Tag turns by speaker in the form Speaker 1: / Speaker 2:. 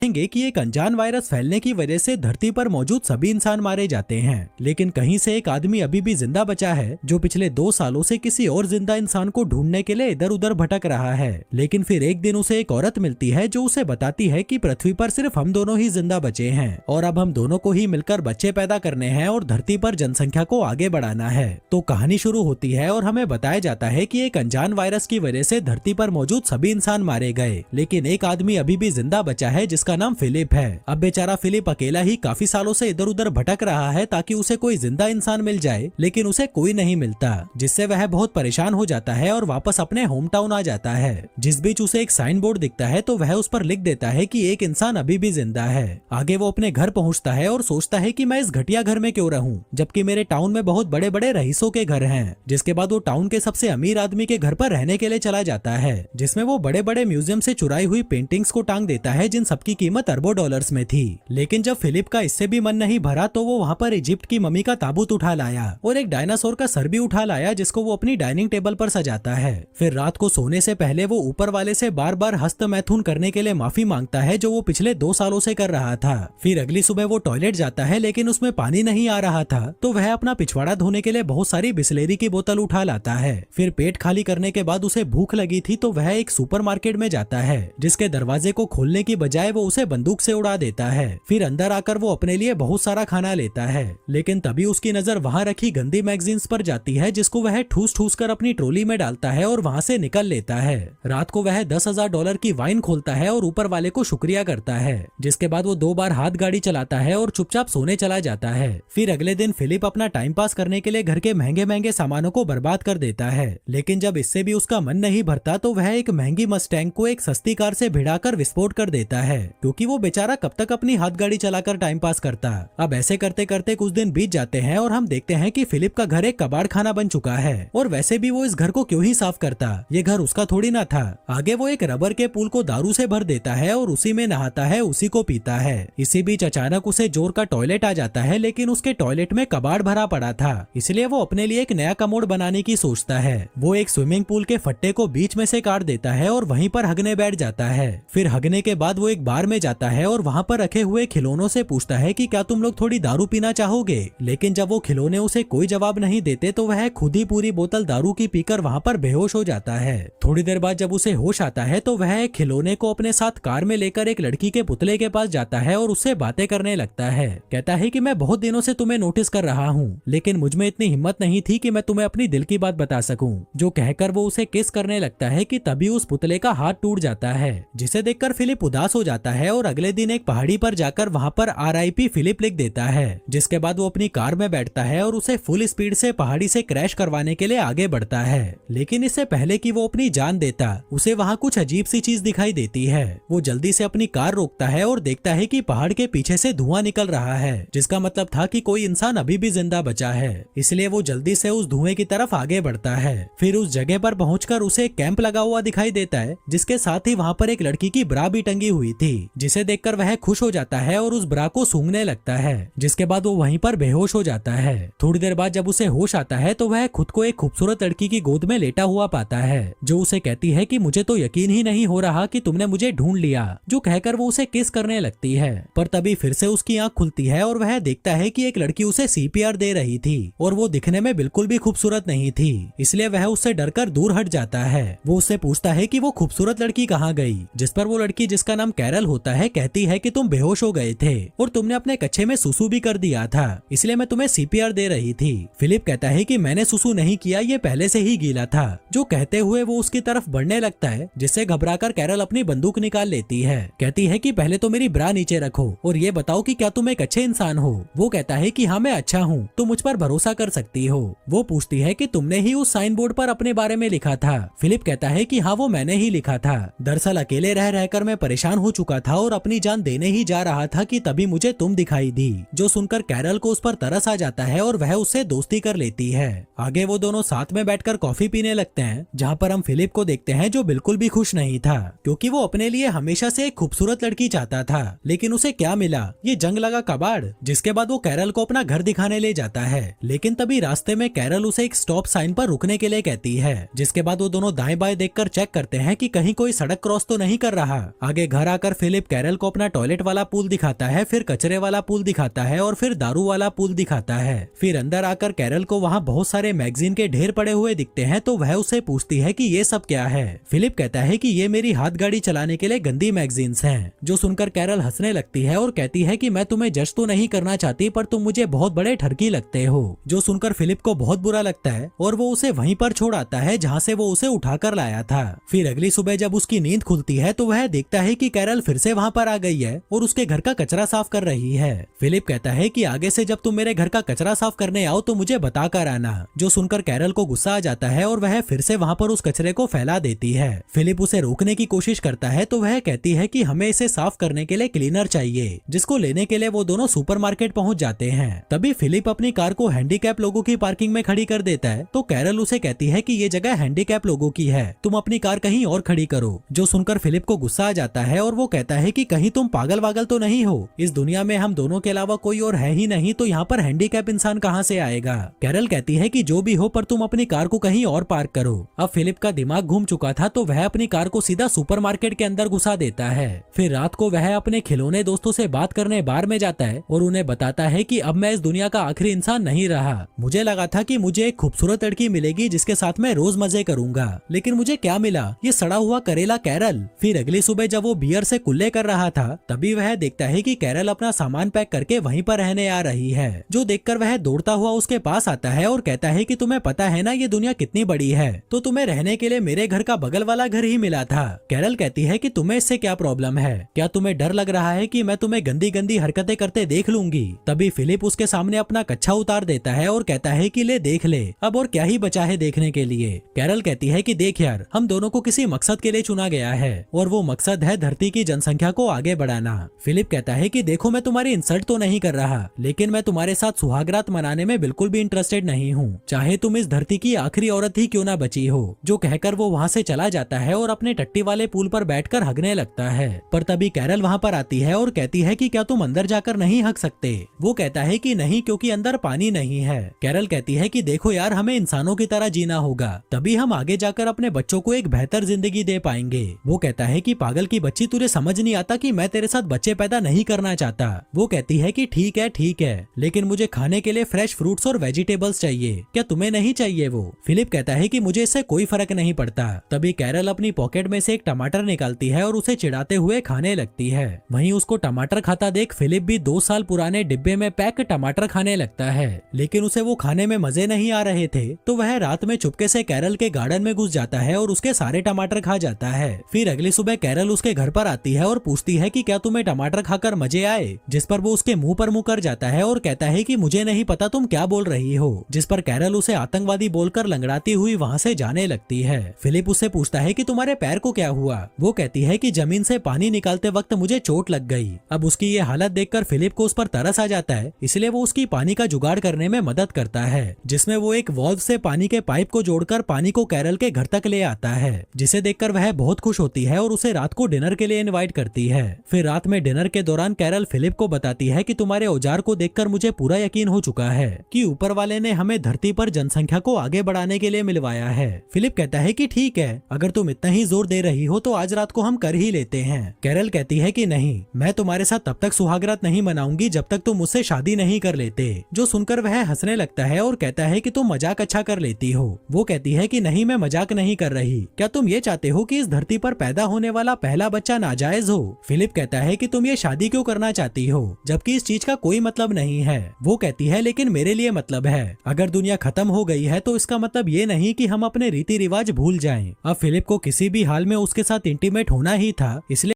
Speaker 1: देखेंगे कि एक अनजान वायरस फैलने की वजह से धरती पर मौजूद सभी इंसान मारे जाते हैं, लेकिन कहीं से एक आदमी अभी भी जिंदा बचा है जो पिछले 2 सालों से किसी और जिंदा इंसान को ढूंढने के लिए इधर उधर भटक रहा है। लेकिन फिर एक दिन उसे एक औरत मिलती है जो उसे बताती है कि पृथ्वी पर सिर्फ हम दोनों ही जिंदा बचे हैं और अब हम दोनों को ही मिलकर बच्चे पैदा करने हैं और धरती पर जनसंख्या को आगे बढ़ाना है। तो कहानी शुरू होती है और हमें बताया जाता है कि एक अनजान वायरस की वजह से धरती पर मौजूद सभी इंसान मारे गए, लेकिन एक आदमी अभी भी जिंदा बचा है जिसका नाम फिलिप है। अब बेचारा फिलिप अकेला ही काफी सालों से इधर उधर भटक रहा है ताकि उसे कोई जिंदा इंसान मिल जाए, लेकिन उसे कोई नहीं मिलता, जिससे वह बहुत परेशान हो जाता है और वापस अपने होम टाउन आ जाता है। जिस बीच उसे एक साइन बोर्ड दिखता है तो वह उस पर लिख देता है कि एक इंसान अभी भी जिंदा है। आगे वो अपने घर पहुंचता है और सोचता है कि मैं इस घटिया घर में क्यों रहूं, जबकि मेरे टाउन में बहुत बड़े बड़े रईसों के घर हैं। जिसके बाद वो टाउन के सबसे अमीर आदमी के घर पर रहने के लिए चला जाता है, जिसमें वो बड़े बड़े म्यूजियम से चुराई हुई पेंटिंग्स को टांग देता है जिन सबकी कीमत अरबों डॉलर्स में थी। लेकिन जब फिलिप का इससे भी मन नहीं भरा तो वो वहाँ पर इजिप्ट की मम्मी का ताबूत उठा लाया और एक डायनासोर का सर भी उठा लाया जिसको वो अपनी डाइनिंग टेबल पर सजाता है। फिर रात को सोने से पहले वो ऊपर वाले से बार बार हस्त मैथुन करने के लिए माफी मांगता है जो वो पिछले 2 सालों से कर रहा था। फिर अगली सुबह वो टॉयलेट जाता है लेकिन उसमें पानी नहीं आ रहा था, तो वह अपना पिछवाड़ा धोने के लिए बहुत सारी बिस्लेरी की बोतल उठा लाता है। फिर पेट खाली करने के बाद उसे भूख लगी थी तो वह एक सुपरमार्केट में जाता है जिसके दरवाजे को खोलने की बजाय वो उसे बंदूक से उड़ा देता है। फिर अंदर आकर वो अपने लिए बहुत सारा खाना लेता है, लेकिन तभी उसकी नजर वहाँ रखी गंदी मैगजीन्स पर जाती है जिसको वह ठूस ठूस कर अपनी ट्रॉली में डालता है और वहाँ से निकल लेता है। रात को वह $10,000 की वाइन खोलता है और ऊपर वाले को शुक्रिया करता है, जिसके बाद वो 2 बार हाथ गाड़ी चलाता है और चुपचाप सोने चला जाता है। फिर अगले दिन फिलिप अपना टाइम पास करने के लिए घर के महंगे महंगे सामानों को बर्बाद कर देता है, लेकिन जब इससे भी उसका मन नहीं भरता तो वह एक महंगी मस्टैंग को एक सस्ती कार से भिड़ाकर विस्फोट कर देता है, क्योंकि वो बेचारा कब तक अपनी हाथ गाड़ी चलाकर टाइम पास करता। अब ऐसे करते करते कुछ दिन बीत जाते हैं और हम देखते हैं कि फिलिप का घर एक कबाड़ खाना बन चुका है, और वैसे भी वो इस घर को क्यों ही साफ करता, ये घर उसका थोड़ी ना था। आगे वो एक रबर के पूल को दारू से भर देता है और उसी में नहाता है, उसी को पीता है। इसी बीच अचानक उसे जोर का टॉयलेट आ जाता है, लेकिन उसके टॉयलेट में कबाड़ भरा पड़ा था, इसलिए वो अपने लिए एक नया कमोड बनाने की सोचता है। वो एक स्विमिंग पूल के फट्टे को बीच में से काट देता है और वहीं पर हगने बैठ जाता है। फिर हगने के बाद वो एक बार में जाता है और वहाँ पर रखे हुए खिलौनों से पूछता है कि क्या तुम लोग थोड़ी दारू पीना चाहोगे, लेकिन जब वो खिलौने उसे कोई जवाब नहीं देते तो वह खुद ही पूरी बोतल दारू की पीकर वहाँ पर बेहोश हो जाता है। थोड़ी देर बाद जब उसे होश आता है तो वह एक खिलौने को अपने साथ कार में लेकर एक लड़की के पुतले के पास जाता है और उससे बातें करने लगता है। कहता है कि मैं बहुत दिनों से तुम्हें नोटिस कर रहा हूँ, लेकिन मुझमें इतनी हिम्मत नहीं थी कि मैं तुम्हें अपनी दिल की बात बता सकूं। जो कहकर वो उसे किस करने लगता है कि तभी उस पुतले का हाथ टूट जाता है, जिसे देखकर फिलिप उदास हो जाता है और अगले दिन एक पहाड़ी पर जाकर वहाँ पर RIP फिलिप लिख देता है। जिसके बाद वो अपनी कार में बैठता है और उसे फुल स्पीड से पहाड़ी से क्रैश करवाने के लिए आगे बढ़ता है, लेकिन इससे पहले कि वो अपनी जान देता उसे वहाँ कुछ अजीब सी चीज दिखाई देती है। वो जल्दी से अपनी कार रोकता है और देखता है कि पहाड़ के पीछे से धुआं निकल रहा है, जिसका मतलब था कि कोई इंसान अभी भी जिंदा बचा है, इसलिए वो जल्दी से उस धुएं की तरफ आगे बढ़ता है। फिर उस जगह पर पहुंचकर उसे एक कैंप लगा हुआ दिखाई देता है, जिसके साथ ही वहाँ पर एक लड़की की ब्रा भी टंगी हुई थी, जिसे देखकर वह खुश हो जाता है और उस ब्रा को सूंघने लगता है, जिसके बाद वो वहीं पर बेहोश हो जाता है। थोड़ी देर बाद जब उसे होश आता है तो वह खुद को एक खूबसूरत लड़की की गोद में लेटा हुआ पाता है, जो उसे कहती है कि मुझे तो यकीन ही नहीं हो रहा कि तुमने मुझे ढूंढ लिया, जो कहकर वो उसे किस करने लगती है। पर तभी फिर से उसकी आंख खुलती है और वह देखता है कि एक लड़की उसे CPR दे रही थी और वो दिखने में बिल्कुल भी खूबसूरत नहीं थी, इसलिए वह उससे डरकर दूर हट जाता है। वो उससे पूछता है कि वो खूबसूरत लड़की कहाँ गई, जिस पर वो लड़की, जिसका नाम कैरल होता है, कहती है कि तुम बेहोश हो गए थे और तुमने अपने कच्छे में सुसु भी कर दिया था, इसलिए मैं तुम्हें CPR दे रही थी। फिलिप कहता है कि मैंने सुसु नहीं किया, ये पहले से ही गीला था, जो कहते हुए वो उसकी तरफ बढ़ने लगता है, जिससे घबराकर कैरल अपनी बंदूक निकाल लेती है। कहती है कि पहले तो मेरी ब्रा नीचे रखो और ये बताओ कि क्या तुम एक अच्छे इंसान हो। वो कहता है कि हाँ मैं अच्छा हूँ, तुम मुझ पर भरोसा कर सकती हो। वो पूछती है कि तुमने ही उस साइन बोर्ड पर अपने बारे में लिखा था। फिलिप कहता है कि हाँ वो मैंने ही लिखा था। दरअसल अकेले रह रहकर मैं परेशान हो चुका था और अपनी जान देने ही जा रहा था कि तभी मुझे तुम दिखाई दी, जो सुनकर कैरल को उस पर तरस आ जाता है और वह उससे दोस्ती कर लेती है। आगे वो दोनों साथ में बैठकर कॉफी पीने लगते हैं, जहाँ पर हम फिलिप को देखते हैं जो बिल्कुल भी खुश नहीं था, क्योंकि वो अपने लिए हमेशा से एक खूबसूरत लड़की चाहता था, लेकिन उसे क्या मिला, ये जंग लगा कबाड़। जिसके बाद वो कैरल को अपना घर दिखाने ले जाता है, लेकिन तभी रास्ते में कैरल उसे एक स्टॉप साइन पर रुकने के लिए कहती है। जिसके बाद वो दोनों दाएं बाएं देखकर चेक करते हैं कि कहीं कोई सड़क क्रॉस तो नहीं कर रहा। आगे घर आकर फिलिप फिलिप कैरल को अपना टॉयलेट वाला पूल दिखाता है, फिर कचरे वाला पूल दिखाता है और फिर दारू वाला पूल दिखाता है। फिर अंदर आकर कैरल को वहाँ बहुत सारे मैगजीन के ढेर पड़े हुए दिखते हैं, तो वह उसे पूछती है कि ये सब क्या है। फिलिप कहता है कि ये मेरी हाथ गाड़ी चलाने के लिए गंदी मैगजीन्स हैं। जो सुनकर कैरल हंसने लगती है और कहती है कि मैं तुम्हें जज तो नहीं करना चाहती, पर तुम मुझे बहुत बड़े ठरकी लगते हो। जो सुनकर फिलिप को बहुत बुरा लगता है और वो उसे वहीं पर छोड़ आता है जहाँ से वो उसे उठाकर लाया था। फिर अगली सुबह जब उसकी नींद खुलती है तो वह देखता है कि कैरल फिर से वहाँ पर आ गई है और उसके घर का कचरा साफ कर रही है। फिलिप कहता है कि आगे से जब तुम मेरे घर का कचरा साफ करने आओ तो मुझे बता कर आना। जो सुनकर कैरल को गुस्सा आ जाता है और वह फिर से वहाँ पर उस कचरे को फैला देती है। फिलिप उसे रोकने की कोशिश करता है तो वह कहती है कि हमें इसे साफ करने के लिए क्लीनर चाहिए, जिसको लेने के लिए वो दोनों सुपरमार्केट पहुँच जाते हैं। तभी फिलिप अपनी कार को हैंडीकैप लोगों की पार्किंग में खड़ी कर देता है, तो कैरल उसे कहती है कि ये जगह हैंडीकैप लोगों की है, तुम अपनी कार कहीं और खड़ी करो। जो सुनकर फिलिप को गुस्सा आ जाता है और वो कहता है कि कहीं तुम पागल वागल तो नहीं हो, इस दुनिया में हम दोनों के अलावा कोई और है ही नहीं, तो यहाँ पर हैंडीकैप इंसान कहाँ से आएगा। कैरल कहती है कि जो भी हो, पर तुम अपनी कार को कहीं और पार्क करो। अब फिलिप का दिमाग घूम चुका था, तो वह अपनी कार को सीधा सुपरमार्केट के अंदर घुसा देता है। फिर रात को वह अपने खिलौने दोस्तों से बात करने बार में जाता है और उन्हें बताता है कि अब मैं इस दुनिया का आखिरी इंसान नहीं रहा। मुझे लगा था कि मुझे एक खूबसूरत लड़की मिलेगी जिसके साथ मैं रोज मजे करूंगा, लेकिन मुझे क्या मिला, ये सड़ा हुआ करेला कैरल। फिर अगली सुबह जब वो बियर से कुल्ले कर रहा था, तभी वह देखता है कि कैरल अपना सामान पैक करके वहीं पर रहने आ रही है। जो देखकर वह दौड़ता हुआ उसके पास आता है और कहता है कि तुम्हें पता है ना ये दुनिया कितनी बड़ी है, तो तुम्हें रहने के लिए मेरे घर का बगल वाला घर ही मिला था। कैरल कहती है कि तुम्हें इससे क्या प्रॉब्लम है, क्या तुम्हें डर लग रहा है कि मैं तुम्हें गंदी गंदी हरकतें करते देख लूंगी। तभी फिलिप उसके सामने अपना कच्छा उतार देता है और कहता है कि ले देख ले, अब और क्या ही बचा है देखने के लिए। कैरल कहती है कि देख यार, हम दोनों को किसी मकसद के लिए चुना गया है और वो मकसद है धरती की जनसंख्या को आगे बढ़ाना। फिलिप कहता है कि देखो मैं तुम्हारी इंसल्ट तो नहीं कर रहा, लेकिन मैं तुम्हारे साथ सुहागरात मनाने में बिल्कुल भी इंटरेस्टेड नहीं हूँ, चाहे तुम इस धरती की आखिरी औरत ही क्यों ना बची हो। जो कहकर वो वहाँ से चला जाता है और अपने टट्टी वाले पूल पर बैठकर हगने लगता है। पर तभी कैरल वहाँ पर आती है और कहती है कि क्या तुम अंदर जाकर नहीं हग सकते। वो कहता है कि नहीं, क्योंकि अंदर पानी नहीं है। कैरल कहती है कि देखो यार, हमें इंसानों की तरह जीना होगा, तभी हम आगे जाकर अपने बच्चों को एक बेहतर जिंदगी दे पाएंगे। वो कहता है कि पागल की बच्ची, तुझे समझ नहीं आता कि मैं तेरे साथ बच्चे पैदा नहीं करना चाहता। वो कहती है कि ठीक है, लेकिन मुझे खाने के लिए फ्रेश फ्रूट्स और वेजिटेबल्स चाहिए, क्या तुम्हें नहीं चाहिए वो। फिलिप कहता है कि मुझे इससे कोई फर्क नहीं पड़ता। तभी कैरल अपनी पॉकेट में से एक टमाटर निकालती है और उसे चिढ़ाते हुए खाने लगती है। वहीं उसको टमाटर खाता देख फिलिप भी 2 साल पुराने डिब्बे में पैक टमाटर खाने लगता है, लेकिन उसे वो खाने में मजे नहीं आ रहे थे, तो वह रात में चुपके से कैरल के गार्डन में घुस जाता है और उसके सारे टमाटर खा जाता है। फिर अगली सुबह कैरल उसके घर पर आती है और पूछती है कि क्या तुम्हें टमाटर खाकर मजे आए, जिस पर वो उसके मुंह पर मुंह कर जाता है और कहता है कि मुझे नहीं पता तुम क्या बोल रही हो, जिस पर कैरल उसे आतंकवादी बोलकर लंगड़ाती हुई वहाँ से जाने लगती है। फिलिप उससे पूछता है कि तुम्हारे पैर को क्या हुआ। वो कहती है कि जमीन से पानी निकालते वक्त मुझे चोट लग गई। अब उसकी ये हालत देखकर फिलिप को उस पर तरस आ जाता है, इसलिए वो उसकी पानी का जुगाड़ करने में मदद करता है, जिसमें वो एक वॉल्व से पानी के पाइप को जोड़कर पानी को कैरल के घर तक ले आता है, जिसे देखकर वह बहुत खुश होती है और उसे रात को डिनर के लिए इनवाइट करती है। फिर रात में डिनर के दौरान कैरल फिलिप को बताती है कि तुम्हारे औजार को देखकर मुझे पूरा यकीन हो चुका है कि ऊपर वाले ने हमें धरती पर जनसंख्या को आगे बढ़ाने के लिए मिलवाया है। फिलिप कहता है कि ठीक है, अगर तुम इतना ही जोर दे रही हो तो आज रात को हम कर ही लेते हैं। कैरल कहती है कि नहीं, मैं तुम्हारे साथ तब तक सुहागरात नहीं मनाऊंगी जब तक तुम मुझसे शादी नहीं कर लेते। जो सुनकर वह हंसने लगता है और कहता है कि तुम मजाक अच्छा कर लेती हो। वो कहती है कि नहीं, मैं मजाक नहीं कर रही, क्या तुम ये चाहते हो कि इस धरती पर पैदा होने वाला पहला बच्चा नाजायज हो। फिलिप कहता है कि तुम ये शादी क्यों करना चाहती हो, जबकि इस चीज का कोई मतलब नहीं है। वो कहती है लेकिन मेरे लिए मतलब है, अगर दुनिया खत्म हो गई है तो इसका मतलब ये नहीं कि हम अपने रीति रिवाज भूल जाएं। अब फिलिप को किसी भी हाल में उसके साथ इंटीमेट होना ही था, इसलिए